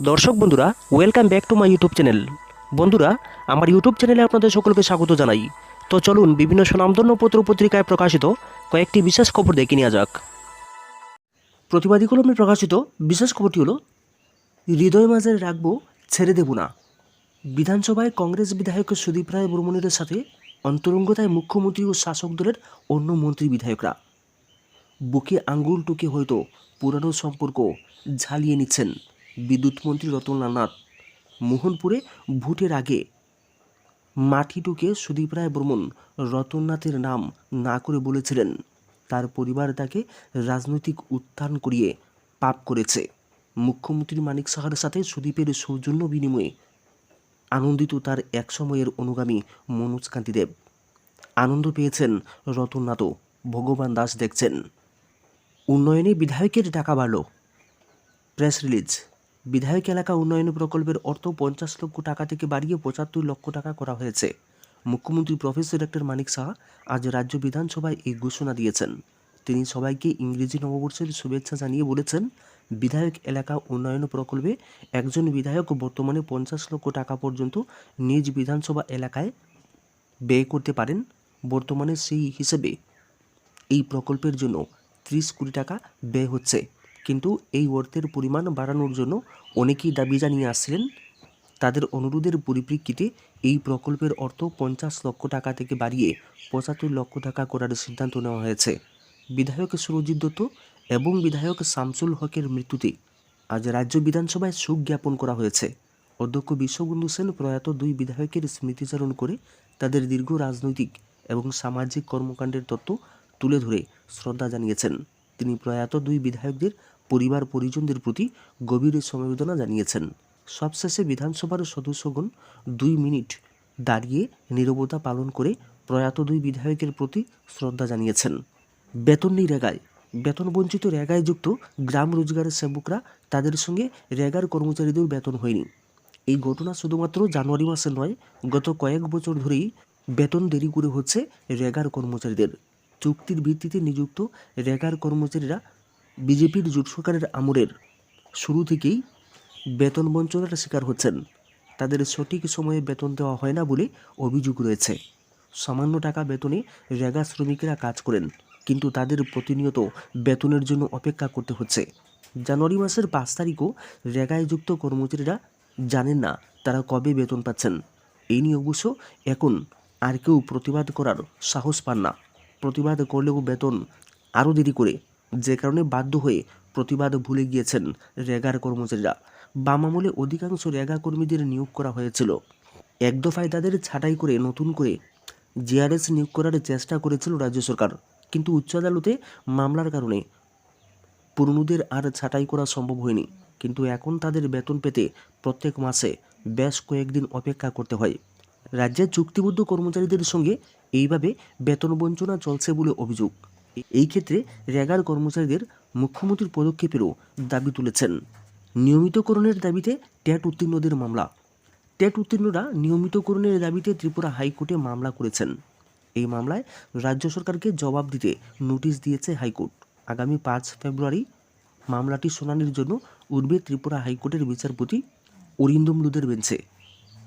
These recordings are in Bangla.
দর্শক বন্ধুরা, welcome back to my YouTube channel. বন্ধুরা, আমার ইউটিউব চ্যানেলে আপনাদের সকলকে স্বাগত জানাই। তো চলুন বিভিন্ন স্বনামধন্য পত্র পত্রিকায় প্রকাশিত কয়েকটি বিশেষ খবর দেখে নেওয়া যাক। প্রতিবাদী কলমে প্রকাশিত বিশেষ খবরটি হলো, হৃদয় মাঝে রাখবো, ছেড়ে দেব না। বিধানসভায় কংগ্রেস বিধায়ক সুদীপ রায় বর্মণের সাথে অন্তরঙ্গতায় মুখ্যমন্ত্রী ও শাসক দলের অন্য মন্ত্রী বিধায়করা বুকে আঙ্গুল টুকে হয়তো পুরানো সম্পর্ক ঝালিয়ে নিচ্ছেন বিদ্যুৎ মন্ত্রী রতনলাল নাথ। মোহনপুরে ভোটের আগে মাটি টুকে সুদীপ রায় বর্মন রতননাথের নাম না করে বলেছিলেন তার পরিবার তাকে রাজনৈতিক উত্থান করিয়ে পাপ করেছে। মুখ্যমন্ত্রী মানিক সাহার সাথে সুদীপের সৌজন্য বিনিময়ে আনন্দিত তার একসময়ের অনুগামী মনোজ কান্তি দেব। আনন্দ পেয়েছেন রতননাথও, ভগবান দাস দেখছেন। উন্নয়নে বিধায়কের টাকা বাড়ল। Press release. বিধায়ক এলাকা উন্নয়ন প্রকল্পের অর্থ 50 লক্ষ টাকা থেকে বাড়িয়ে 75 লক্ষ টাকা করা হয়েছে। মুখ্যমন্ত্রী প্রফেসর ডক্টর মানিক সাহা আজ রাজ্য বিধানসভায় এই ঘোষণা দিয়েছেন। তিনি সবাইকে ইংরেজি নববর্ষের শুভেচ্ছা জানিয়ে বলেছেন, বিধায়ক এলাকা উন্নয়ন প্রকল্পে একজন বিধায়ক বর্তমানে 50 লক্ষ টাকা পর্যন্ত নিজ বিধানসভা এলাকায় ব্যয় করতে পারেন। বর্তমানে সেই হিসেবে এই প্রকল্পের জন্য 30 কোটি টাকা ব্যয় হচ্ছে, কিন্তু এই অর্থের পরিমাণ বাড়ানোর জন্য অনেকেই দাবি জানিয়ে আসছিলেন। তাদের অনুরোধের পরিপ্রেক্ষিতে এই প্রকল্পের অর্থ 50 লক্ষ টাকা থেকে বাড়িয়ে 75 লক্ষ টাকা করার সিদ্ধান্ত নেওয়া হয়েছে। বিধায়ক সুরজিৎ দত্ত এবং বিধায়ক শামসুল হকের মৃত্যুতে আজ রাজ্য বিধানসভায় শোক জ্ঞাপন করা হয়েছে। অধ্যক্ষ বিশ্ববন্ধু সেন প্রয়াত দুই বিধায়কের স্মৃতিচারণ করে তাদের দীর্ঘ রাজনৈতিক এবং সামাজিক কর্মকাণ্ডের তত্ত্ব তুলে ধরে শ্রদ্ধা জানিয়েছেন। তিনি প্রয়াত দুই বিধায়কদের পরিবার পরিজনদের প্রতি গভীর সমবেদনা জানিয়েছেন। সবশেষে বিধানসভার সদস্যগণ 2 মিনিট দাঁড়িয়ে নীরবতা পালন করে প্রয়াত দুই বিধায়কের প্রতি শ্রদ্ধা জানিয়েছেন। বেতন নেই রেগায়। বেতন বঞ্চিত রেগায় যুক্ত গ্রাম রোজগারের সেবকরা, তাদের সঙ্গে রেগার কর্মচারীদের বেতন হয়নি। এই ঘটনা শুধুমাত্র জানুয়ারি মাসে নয়, গত কয়েক বছর ধরেই বেতন দেরি করে হচ্ছে রেগার কর্মচারীদের। চুক্তির ভিত্তিতে নিযুক্ত রেগার কর্মচারীরা বিজেপির জোট সরকারের আমলের শুরু থেকেই বেতন বঞ্চনার শিকার হচ্ছেন। তাদের সঠিক সময়ে বেতন দেওয়া হয় না বলে অভিযোগ রয়েছে। সামান্য টাকা বেতনে রেগা শ্রমিকেরা কাজ করেন, কিন্তু তাদের প্রতিনিয়ত বেতনের জন্য অপেক্ষা করতে হচ্ছে। জানুয়ারি মাসের 5 তারিখও রেগায় যুক্ত কর্মচারীরা জানেন না তারা কবে বেতন পাচ্ছেন। এই নিয়ে অবশ্য এখন আর কেউ প্রতিবাদ করার সাহস পান না। প্রতিবাদ করলেও বেতন আরও দেরি করে, যে কারণে বাধ্য হয়ে প্রতিবাদ ভুলে গিয়েছেন রেগার কর্মচারীরা। বাম আমলে অধিকাংশ রেগা কর্মীদের নিয়োগ করা হয়েছিল। এক দফায় তাদের ছাঁটাই করে নতুন করে জিআরএস নিয়োগ করার চেষ্টা করেছিল রাজ্য সরকার, কিন্তু উচ্চ আদালতে মামলার কারণে পুরনোদের আর ছাঁটাই করা সম্ভব হয়নি। কিন্তু এখন তাদের বেতন পেতে প্রত্যেক মাসে বেশ কয়েকদিন অপেক্ষা করতে হয়। রাজ্যের চুক্তিবদ্ধ কর্মচারীদের সঙ্গে এইভাবে বেতন বঞ্চনা চলছে বলে অভিযোগ। এই ক্ষেত্রে রেগার কর্মচারীদের মুখ্যমন্ত্রীর পদক্ষেপেরও দাবি তুলেছেন। নিয়মিতকরণের দাবিতে টেট উত্তীর্ণদের মামলা। টেট উত্তীর্ণরা নিয়মিতকরণের দাবিতে ত্রিপুরা হাইকোর্টে মামলা করেছেন। এই মামলায় রাজ্য সরকারকে জবাব দিতে নোটিশ দিয়েছে হাইকোর্ট। আগামী 5 ফেব্রুয়ারি মামলাটি শুনানির জন্য উঠবে ত্রিপুরা হাইকোর্টের বিচারপতি অরিন্দম লুদের বেঞ্চে।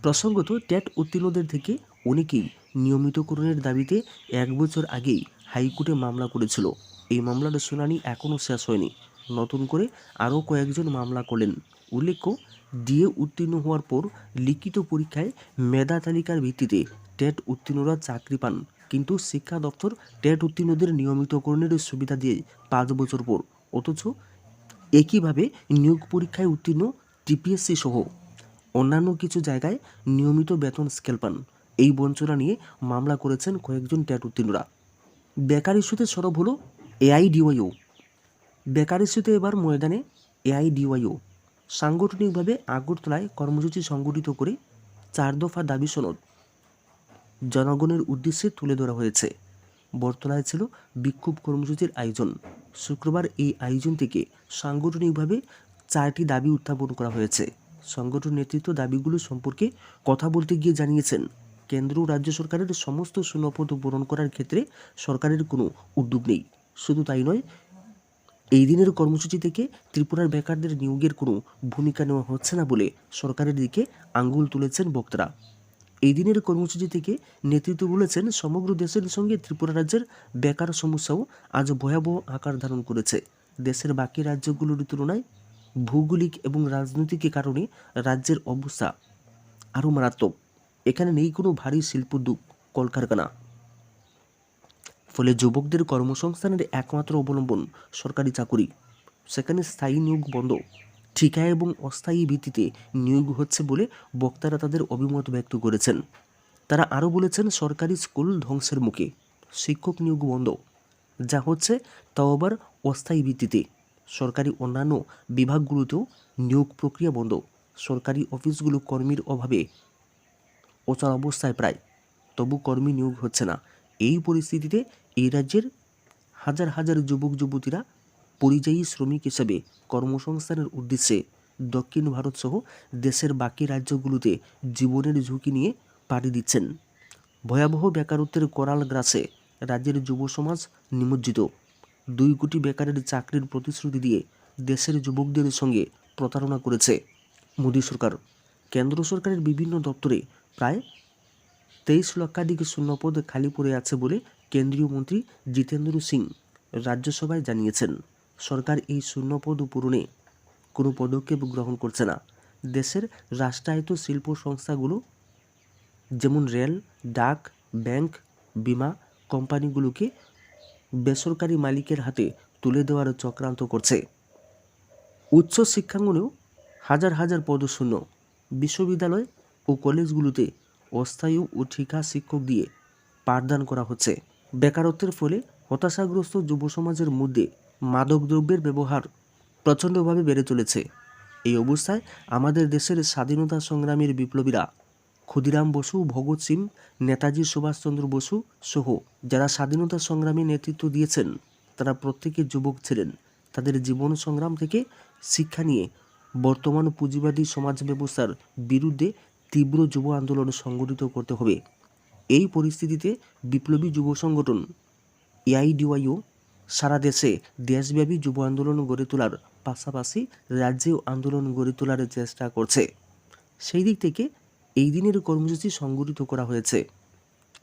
প্রসঙ্গত, টেট উত্তীর্ণদের থেকে অনেকেই নিয়মিতকরণের দাবিতে 1 বছর আগেই হাইকোর্টে মামলা করেছিল। এই মামলার শুনানি এখনও শেষ হয়নি। নতুন করে আরও কয়েকজন মামলা করলেন। উল্লেখ্য, ডিএ উত্তীর্ণ হওয়ার পর লিখিত পরীক্ষায় মেধা তালিকার ভিত্তিতে টেট উত্তীর্ণরা চাকরি পান, কিন্তু শিক্ষা দপ্তর টেট উত্তীর্ণদের নিয়মিতকরণের সুবিধা দিয়ে 5 বছর পর, অথচ একইভাবে নিয়োগ পরীক্ষায় উত্তীর্ণ টিপিএসসি সহ অন্যান্য কিছু জায়গায় নিয়মিত বেতন স্কেল পান। এই বঞ্চনা নিয়ে মামলা করেছেন কয়েকজন টেট উত্তীর্ণরা। বেকার ইস্যুতে সরব হলো এআইডিওয়াইও। বেকার ইস্যুতে এবার ময়দানে এআইডিওয়াইও। সাংগঠনিকভাবে আগরতলায় কর্মসূচি সংগঠিত করে 4 দফা দাবি সনদ জনগণের উদ্দেশ্যে তুলে ধরা হয়েছে। বটতলায় ছিল বিক্ষোভ কর্মসূচির আয়োজন। শুক্রবার এই আয়োজন থেকে সাংগঠনিকভাবে 4টি দাবি উত্থাপন করা হয়েছে। সংগঠন নেতৃত্ব দাবিগুলো সম্পর্কে কথা বলতে গিয়ে জানিয়েছেন, কেন্দ্র ও রাজ্য সরকারের সমস্ত শূন্যপদ পূরণ করার ক্ষেত্রে সরকারের কোনো উদ্যোগ নেই। শুধু তাই নয়, এই দিনের কর্মসূচি থেকে ত্রিপুরার বেকারদের নিয়োগের কোনো ভূমিকা নেওয়া হচ্ছে না বলে সরকারের দিকে আঙ্গুল তুলেছেন বক্তারা। এই দিনের কর্মসূচি থেকে নেতৃত্ব বলেছেন, সমগ্র দেশের সঙ্গে ত্রিপুরা রাজ্যের বেকার সমস্যাও আজ ভয়াবহ আকার ধারণ করেছে। দেশের বাকি রাজ্যগুলোর তুলনায় ভৌগোলিক এবং রাজনৈতিক কারণে রাজ্যের অবস্থা আরও মারাত্মক। এখানে নেই কোনো ভারী শিল্পোদ্যোগ, কলকারখানা। ফলে যুবকদের কর্মসংস্থানের একমাত্র অবলম্বন সরকারি চাকুরি। সেখানে স্থায়ী নিয়োগ বন্ধ, ঠিকা এবং অস্থায়ী ভিত্তিতে নিয়োগ হচ্ছে বলে বক্তারা তাদের অভিমত ব্যক্ত করেছেন। তারা আরও বলেছেন, সরকারি স্কুল ধ্বংসের মুখে, শিক্ষক নিয়োগ বন্ধ, যা হচ্ছে তাও আবার অস্থায়ী ভিত্তিতে। সরকারি অন্যান্য বিভাগগুলোতেও নিয়োগ প্রক্রিয়া বন্ধ। সরকারি অফিসগুলো কর্মীর অভাবে অচল অবস্থায় প্রায়, তবু কর্মী নিয়োগ হচ্ছে না। এই পরিস্থিতিতে এই রাজ্যের হাজার হাজার যুবক যুবতীরা পরিযায়ী শ্রমিক হিসেবে কর্মসংস্থানের উদ্দেশ্যে দক্ষিণ ভারত সহ দেশের বাকি রাজ্যগুলোতে জীবনের ঝুঁকি নিয়ে পাড়ি দিচ্ছেন। ভয়াবহ বেকারত্বের করাল গ্রাসে রাজ্যের যুব সমাজ নিমজ্জিত। 2 কোটি বেকারের চাকরির প্রতিশ্রুতি দিয়ে দেশের যুবকদের সঙ্গে প্রতারণা করেছে মোদী সরকার। কেন্দ্র সরকারের বিভিন্ন দপ্তরে প্রায় 23 লক্ষাধিক শূন্যপদ খালি পড়ে আছে বলে কেন্দ্রীয় মন্ত্রী জিতেন্দ্র সিং রাজ্যসভায় জানিয়েছেন। সরকার এই শূন্যপদ পূরণে কোনো পদক্ষেপ গ্রহণ করছে না। দেশের রাষ্ট্রায়ত্ত শিল্প সংস্থাগুলো যেমন রেল, ডাক, ব্যাংক, বিমা কোম্পানিগুলোকে বেসরকারি মালিকের হাতে তুলে দেওয়ার চক্রান্ত করছে। উচ্চ শিক্ষাঙ্গনেও হাজার হাজার পদশূন্য। বিশ্ববিদ্যালয় ও কলেজগুলোতে অস্থায়ী ও ঠিকা শিক্ষক দিয়ে পাঠদান করা হচ্ছে। বেকারত্বের ফলে হতাশাগ্রস্ত যুব সমাজের মধ্যে মাদকদ্রব্যের ব্যবহার প্রচণ্ডভাবে বেড়ে চলেছে। এই অবস্থায় আমাদের দেশের স্বাধীনতা সংগ্রামের বিপ্লবীরা ক্ষুদিরাম বসু, ভগৎ সিং, নেতাজি সুভাষচন্দ্র বসু সহ যারা স্বাধীনতা সংগ্রামে নেতৃত্ব দিয়েছেন, তারা প্রত্যেকে যুবক ছিলেন। তাদের জীবন সংগ্রাম থেকে শিক্ষা নিয়ে বর্তমান পুঁজিবাদী সমাজ ব্যবস্থার বিরুদ্ধে তীব্র যুব আন্দোলন সংগঠিত করতে হবে। এই পরিস্থিতিতে বিপ্লবী যুব সংগঠন এআইডিওয়াইও সারা দেশে দেশব্যাপী যুব আন্দোলন গড়ে তোলার পাশাপাশি রাজ্যেও আন্দোলন গড়ে তোলার চেষ্টা করছে। সেই দিক থেকে এই দিনের কর্মসূচি সংগঠিত করা হয়েছে।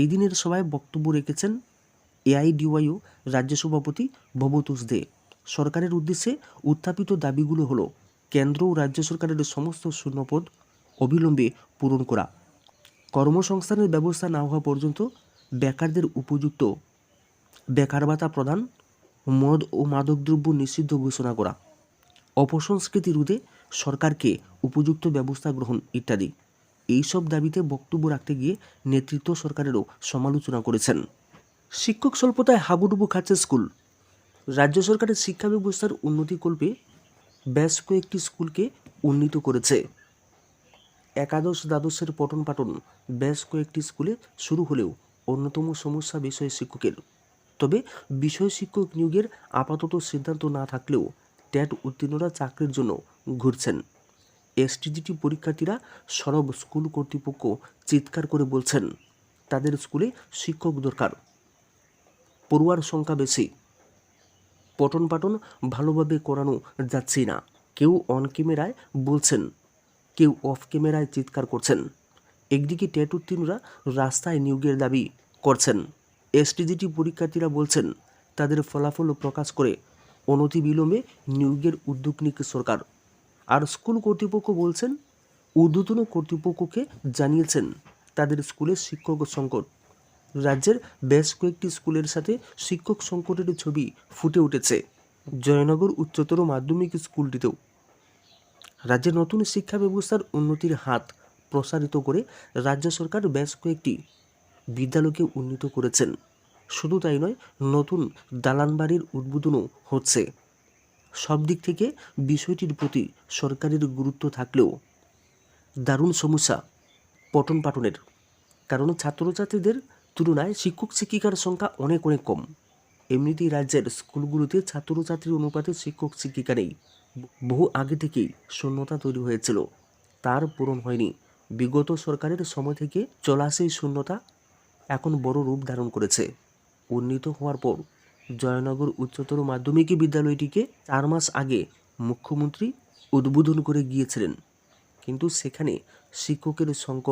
এই দিনের সভায় বক্তব্য রেখেছেন এআইডিওয়াইও রাজ্য সভাপতি ভবতোষ দে। সরকারের উদ্দেশ্যে উত্থাপিত দাবিগুলো হলো, কেন্দ্র ও রাজ্য সরকারের সমস্ত শূন্যপদ অবিলম্বে পূরণ করা, কর্মসংস্থানের ব্যবস্থা না হওয়া পর্যন্ত বেকারদের উপযুক্ত বেকার ভাতা প্রদান, মদ ও মাদকদ্রব্য নিষিদ্ধ ঘোষণা করা, অপসংস্কৃতি রোধে সরকারকে উপযুক্ত ব্যবস্থা গ্রহণ ইত্যাদি। এইসব দাবিতে বক্তব্য রাখতে গিয়ে নেতৃত্ব সরকারেরও সমালোচনা করেছেন। শিক্ষক স্বল্পতায় হাবুডুবু খাচ্ছে স্কুল। রাজ্য সরকারের শিক্ষা ব্যবস্থার উন্নতিকল্পে বেশ কয়েকটি স্কুলকে উন্নীত করেছে। একাদশ দ্বাদশের পঠন পাঠন বেশ কয়েকটি স্কুলে শুরু হলেও অন্যতম সমস্যা বিষয় শিক্ষকের। তবে বিষয় শিক্ষক নিয়োগের আপাতত সিদ্ধান্ত না থাকলেও টেট উত্তীর্ণরা চাকরির জন্য ঘুরছেন। এসটিজিটি পরীক্ষার্থীরা সরব স্কুল কর্তৃপক্ষ চিৎকার করে বলছেন, তাদের স্কুলে শিক্ষক দরকার, পড়ুয়ার সংখ্যা বেশি, পঠন পাঠন ভালোভাবে করানো যাচ্ছে না। কেউ অন ক্যামেরায় বলছেন, কেউ অফ ক্যামেরায় চিৎকার করছেন। একদিকে টেট উত্তীর্ণরা রাস্তায় নিয়োগের দাবি করছেন, এসটিজিটি পরীক্ষার্থীরা বলছেন তাদের ফলাফল প্রকাশ করে অনতিবিলম্বে নিয়োগের উদ্যোগ নিক সরকার। আর স্কুল কর্তৃপক্ষ বলছেন, ঊর্ধ্বতন কর্তৃপক্ষকে জানিয়েছেন তাদের স্কুলে শিক্ষক সংকট। রাজ্যের বেশ কয়েকটি স্কুলের সাথে শিক্ষক সংকটের ছবি ফুটে উঠেছে জয়নগর উচ্চতর মাধ্যমিক স্কুলটিতেও। রাজ্যের নতুন শিক্ষা ব্যবস্থার উন্নতির হাত প্রসারিত করে রাজ্য সরকার বেশ কয়েকটি বিদ্যালয়কে উন্নীত করেছেন। শুধু তাই নয়, নতুন দালান বাড়ির উদ্বোধনও হচ্ছে। সব দিক থেকে বিষয়টির প্রতি সরকারের গুরুত্ব থাকলেও দারুণ সমস্যা পঠন পাঠনের, কারণ ছাত্রছাত্রীদের তুলনায় শিক্ষক শিক্ষিকার সংখ্যা অনেক কম। এমনিতেই রাজ্যের স্কুলগুলোতে ছাত্রছাত্রীর অনুপাতে শিক্ষক শিক্ষিকা নেই। বহু আগে থেকেই শূন্যতা তৈরি হয়েছিল, তার পূরণ হয়নি। বিগত সরকারের সময় থেকে চলা সেই শূন্যতা এখন বড় রূপ ধারণ করেছে। উন্নীত হওয়ার পর জয়নগর উচ্চতর মাধ্যমিক বিদ্যালয়টিকে 4 মাস আগে মুখ্যমন্ত্রী উদ্বোধন করে গিয়েছিলেন, কিন্তু সেখানে শিক্ষকের সংকট